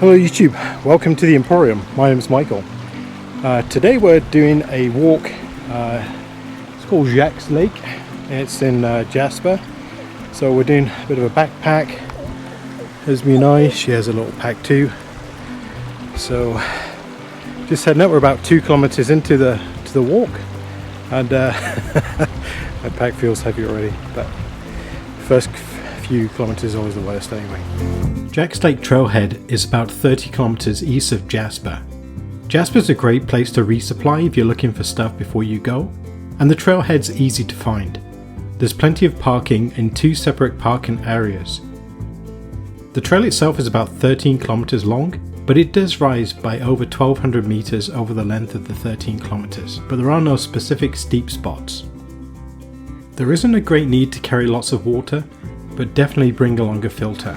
Hello YouTube, welcome to the Emporium. My name is Michael. Today we're doing a walk. It's called Jacques Lake. It's in Jasper. So we're doing a bit of a backpack. Esme and I, she has a little pack too. So just heading up. We're about 2 kilometers into the walk, and my pack feels heavy already. But first few kilometers are always the worst anyway. Jacques Lake Trailhead is about 30 kilometers east of Jasper. Jasper's a great place to resupply if you're looking for stuff before you go, and the trailhead's easy to find. There's plenty of parking in 2 separate parking areas. The trail itself is about 13 kilometers long, but it does rise by over 1200 meters over the length of the 13 kilometers, but there are no specific steep spots. There isn't a great need to carry lots of water, but definitely bring along a filter.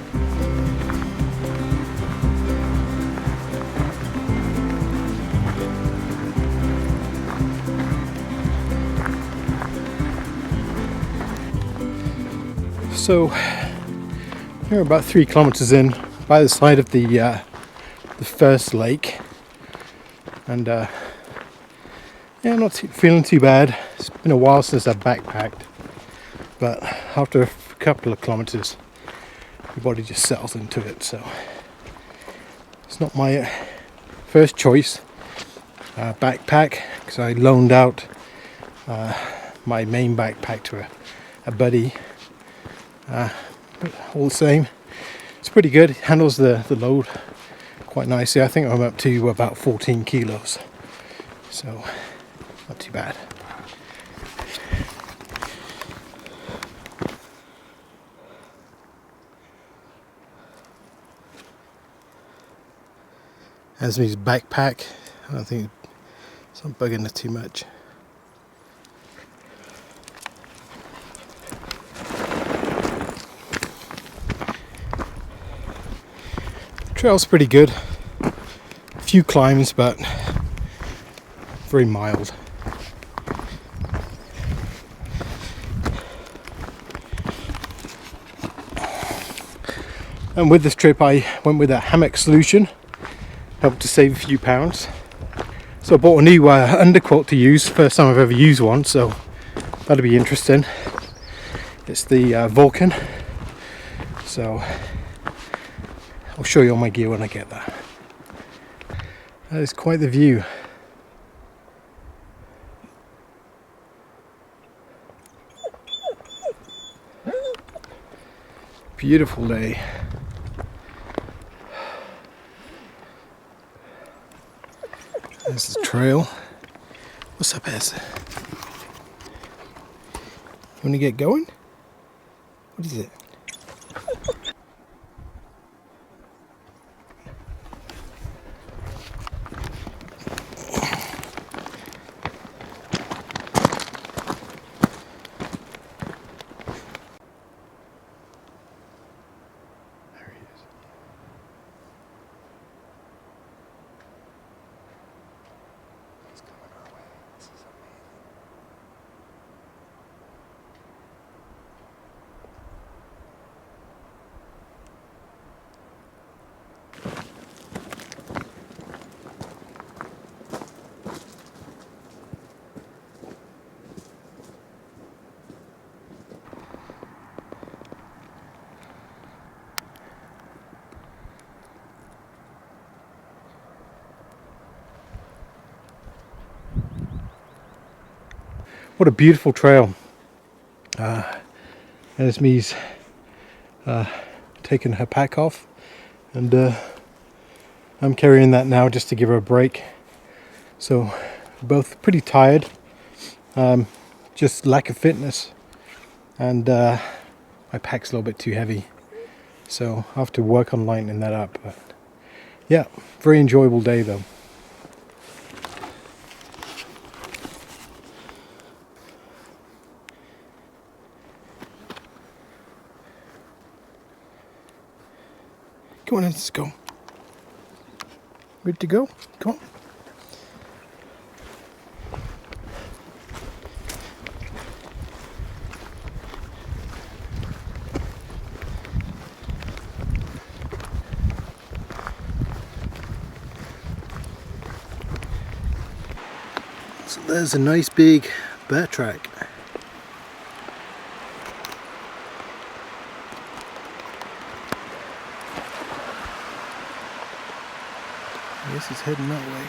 So we're about 3 kilometers in, by the side of the first lake, and yeah, not feeling too bad. It's been a while since I've backpacked, but after a couple of kilometers your body just settles into it. So it's not my first choice backpack, because I loaned out my main backpack to a buddy. But all the same, it's pretty good. It handles the load quite nicely. I think I'm up to about 14 kilos, so not too bad. Esme's backpack, I don't think it's not bugging her too much. Trail's pretty good. A few climbs, but very mild. And with this trip I went with a hammock solution. Helped to save a few pounds. So I bought a new underquilt to use. First time I've ever used one, so that'll be interesting. It's the Vulcan. So I'll show you all my gear when I get there. That is quite the view. Beautiful day. There's the trail. What's up, Ez? You want to get going? What is it? What a beautiful trail. Esme's taken her pack off, and I'm carrying that now just to give her a break. So we're both pretty tired, just lack of fitness, and my pack's a little bit too heavy, so I'll have to work on lightening that up. But yeah, very enjoyable day though. Come on, let's go. Ready to go? Come on. So there's a nice big bear track. I guess he's heading that way.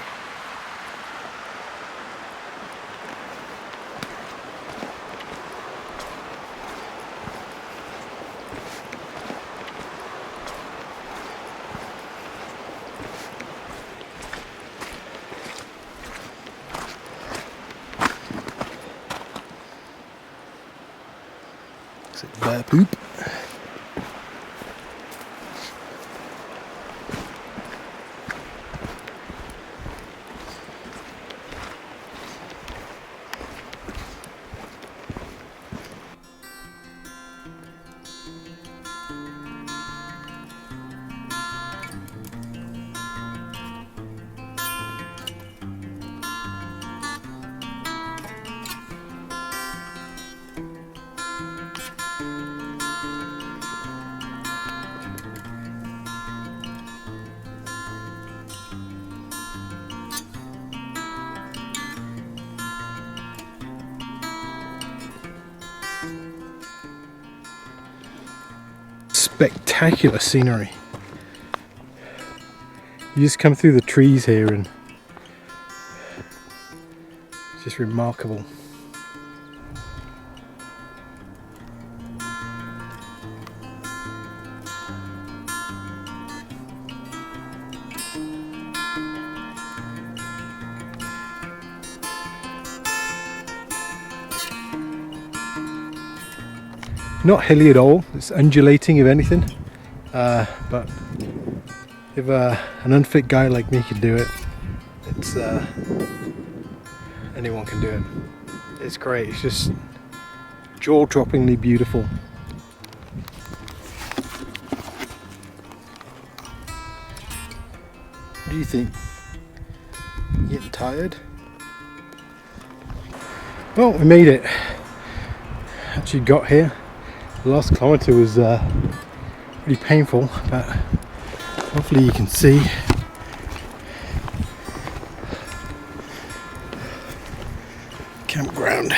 Looks like bear poop. Spectacular scenery. You just come through the trees here and it's just remarkable. Not hilly at all, it's undulating if anything, but if an unfit guy like me can do it, it's anyone can do it. It's great, it's just jaw-droppingly beautiful. What do you think? You getting tired? Well, we made it. Actually got here. The last kilometre was pretty painful, but hopefully you can see. Campground.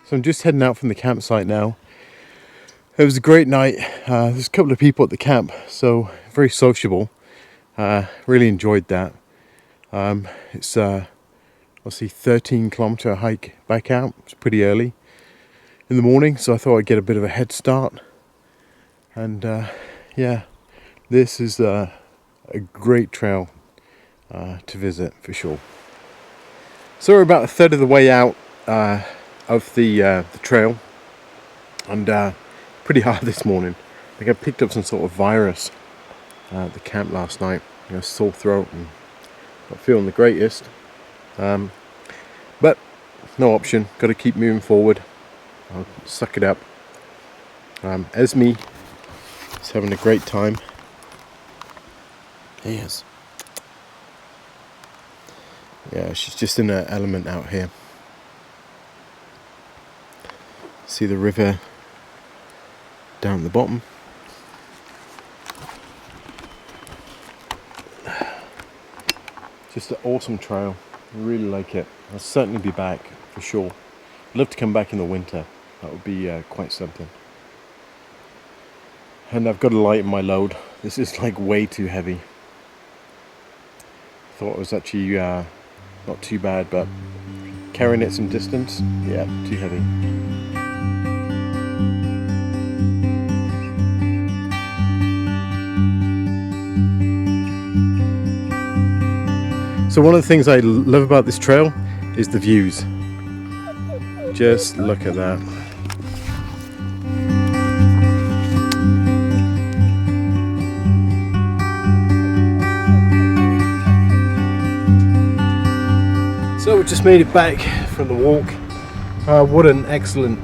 So I'm just heading out from the campsite now. It was a great night. There's a couple of people at the camp, so very sociable. Really enjoyed that. It's obviously 13-kilometre hike back out. It's pretty early in the morning, so I thought I'd get a bit of a head start. And yeah, this is a great trail to visit for sure. So we're about a third of the way out of the trail, and pretty hard this morning. I think I picked up some sort of virus at the camp last night. You know, sore throat and not feeling the greatest, but no option. Got to keep moving forward. I'll suck it up. Esme is having a great time. Yes. Yeah, she's just in her element out here. See the river down at the bottom. Just an awesome trail. I really like it. I'll certainly be back for sure. I'd love to come back in the winter. That would be quite something. And I've got to lighten my load. This is like way too heavy. Thought it was actually not too bad, but carrying it some distance, yeah, too heavy. So one of the things I love about this trail is the views. Just look at that. So we just made it back from the walk. What an excellent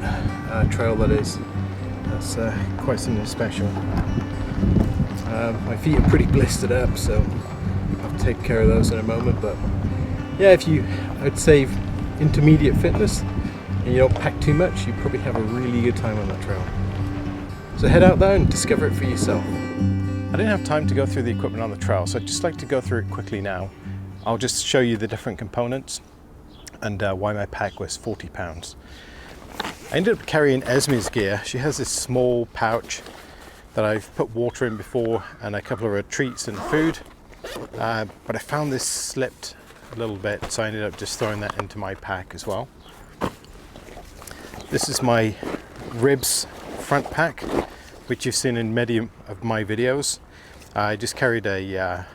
trail that is. That's quite something special. My feet are pretty blistered up, so I'll take care of those in a moment. But yeah, I'd say intermediate fitness and you don't pack too much, you probably have a really good time on that trail. So head out there and discover it for yourself. I didn't have time to go through the equipment on the trail, so I'd just like to go through it quickly now. I'll just show you the different components and why my pack was 40 pounds. I ended up carrying Esme's gear. She has this small pouch that I've put water in before and a couple of her treats and food, but I found this slipped a little bit, so I ended up just throwing that into my pack as well. This is my ribs front pack, which you've seen in many of my videos. I just carried a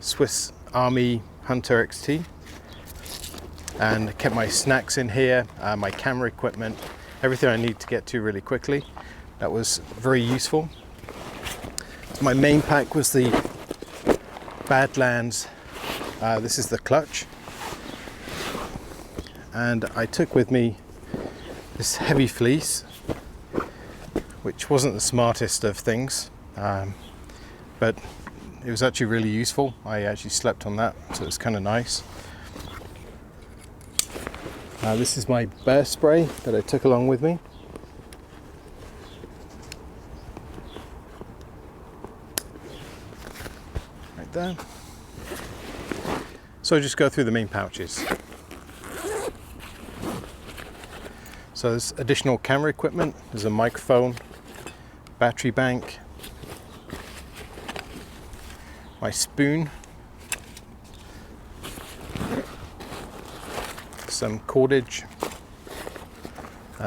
Swiss Army Hunter XT and kept my snacks in here, my camera equipment, everything I need to get to really quickly. That was very useful. So my main pack was the Badlands. This is the clutch, and I took with me this heavy fleece, which wasn't the smartest of things, but it was actually really useful. I actually slept on that, so it's kind of nice. This is my bear spray that I took along with me. Right there. So I'll just go through the main pouches. So there's additional camera equipment, there's a microphone, battery bank, my spoon, some cordage.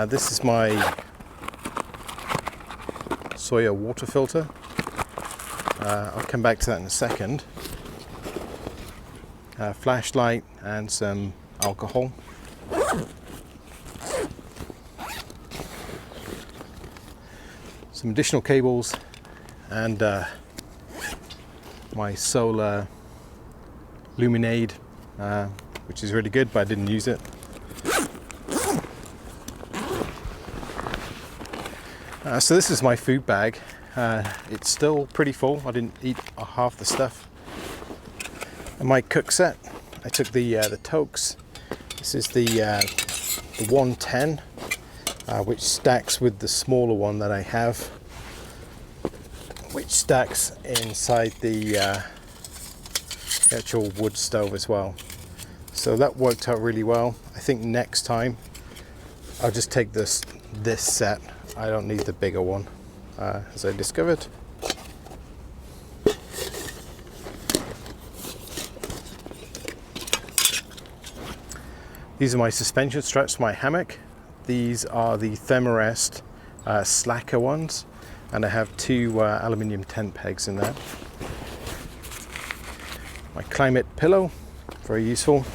This is my Sawyer water filter. I'll come back to that in a second. Flashlight and some alcohol. Some additional cables and my solar luminade, which is really good, but I didn't use it. So this is my food bag. It's still pretty full. I didn't eat half the stuff. And my cook set. I took the toques. This is the 110, which stacks with the smaller one that I have, which stacks inside the actual wood stove as well. So that worked out really well. I think next time I'll just take this set. I don't need the bigger one, as I discovered. These are my suspension straps for my hammock. These are the Thermarest slacker ones, and I have two aluminium tent pegs in there. My climate pillow, very useful.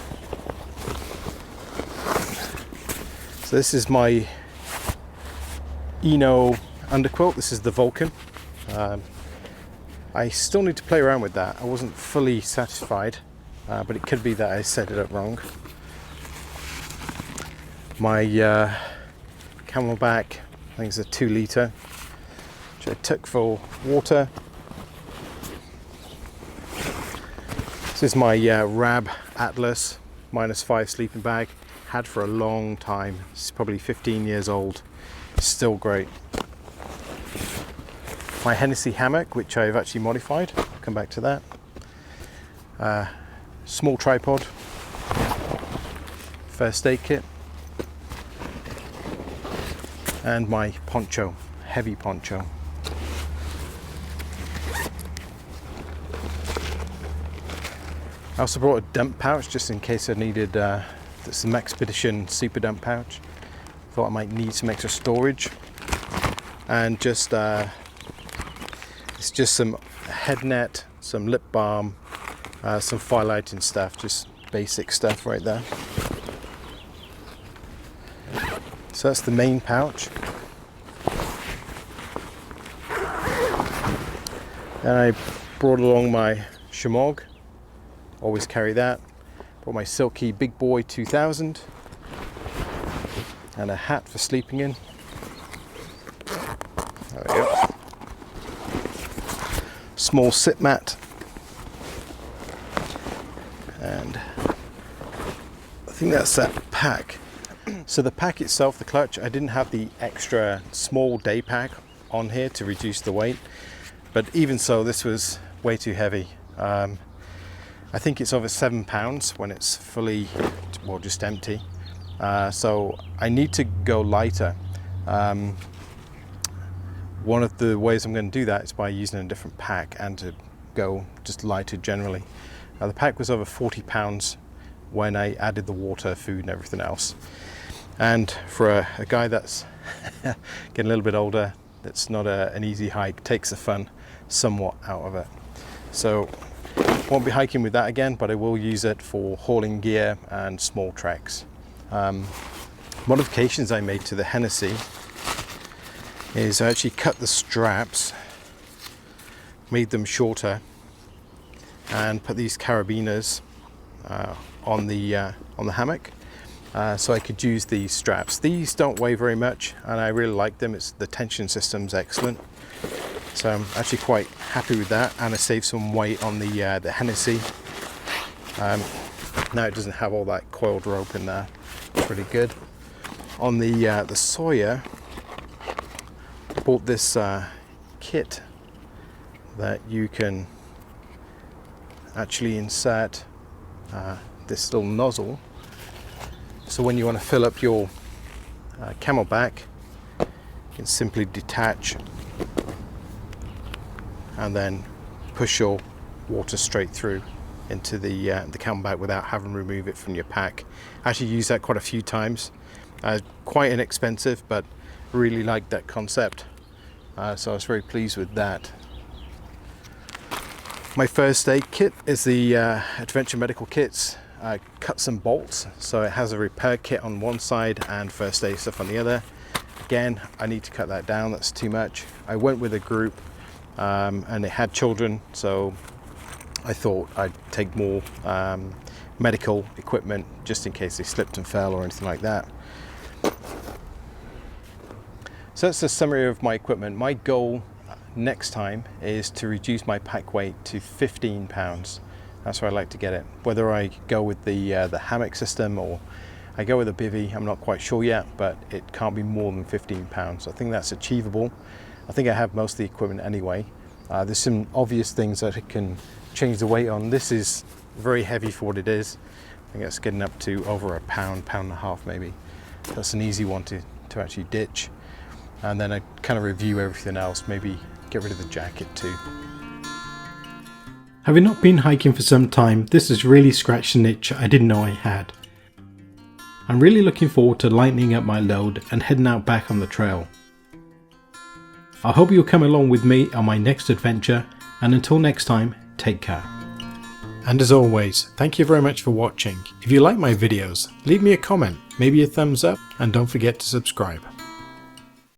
So this is my Eno underquilt. This is the Vulcan. I still need to play around with that. I wasn't fully satisfied, but it could be that I set it up wrong. My Camelback, I think it's a 2 litre, which I took for water. This is my Rab Atlas -5 sleeping bag. Had for a long time. It's probably 15 years old. Still great. My Hennessy hammock, which I've actually modified. I'll come back to that. Small tripod. First aid kit. And my poncho, heavy poncho. I also brought a dump pouch just in case I needed some Expedition super dump pouch. Thought I might need some extra storage. And just it's just some head net some lip balm, some fire lighting stuff, just basic stuff right there. So that's the main pouch. Then I brought along my shemagh, always carry that. Brought my Silky Big Boy 2000 and a hat for sleeping in. There we go. Small sit mat, and I think that's that pack. So the pack itself, the clutch, I didn't have the extra small day pack on here to reduce the weight, but even so this was way too heavy. I think it's over 7 pounds when it's fully, well, just empty. So I need to go lighter. One of the ways I'm going to do that is by using a different pack and to go just lighter generally. The pack was over 40 pounds when I added the water, food and everything else. And for a guy that's getting a little bit older, that's not an easy hike, takes the fun somewhat out of it. So won't be hiking with that again, but I will use it for hauling gear and small treks. Modifications I made to the Hennessy is I actually cut the straps, made them shorter, and put these carabiners on the hammock, so I could use these straps. These don't weigh very much, and I really like them. The tension system's excellent. So I'm actually quite happy with that, and I saved some weight on the Hennessy. Now it doesn't have all that coiled rope in there. Pretty good. On the Sawyer, I bought this kit that you can actually insert this little nozzle. So when you want to fill up your Camelback, you can simply detach and then push your water straight through into the Camelback without having to remove it from your pack. I actually used that quite a few times. Quite inexpensive, but really liked that concept. So I was very pleased with that. My first aid kit is the Adventure Medical Kits cuts and bolts. So it has a repair kit on one side and first aid stuff on the other. Again, I need to cut that down, that's too much. I went with a group and it had children, so I thought I'd take more medical equipment just in case they slipped and fell or anything like that. So that's the summary of my equipment. My goal next time is to reduce my pack weight to 15 pounds. That's where I like to get it. Whether I go with the hammock system or I go with a bivvy, I'm not quite sure yet, but it can't be more than 15 pounds. I think that's achievable. I think I have most of the equipment anyway. There's some obvious things that it can change the weight on. This is very heavy for what it is. I think it's getting up to over a pound, pound and a half maybe. That's an easy one to actually ditch. And then I kind of review everything else, maybe get rid of the jacket too. Having not been hiking for some time, this has really scratched an itch I didn't know I had. I'm really looking forward to lightening up my load and heading out back on the trail. I hope you'll come along with me on my next adventure, and until next time, take care. And as always, thank you very much for watching. If you like my videos, leave me a comment, maybe a thumbs up, and don't forget to subscribe.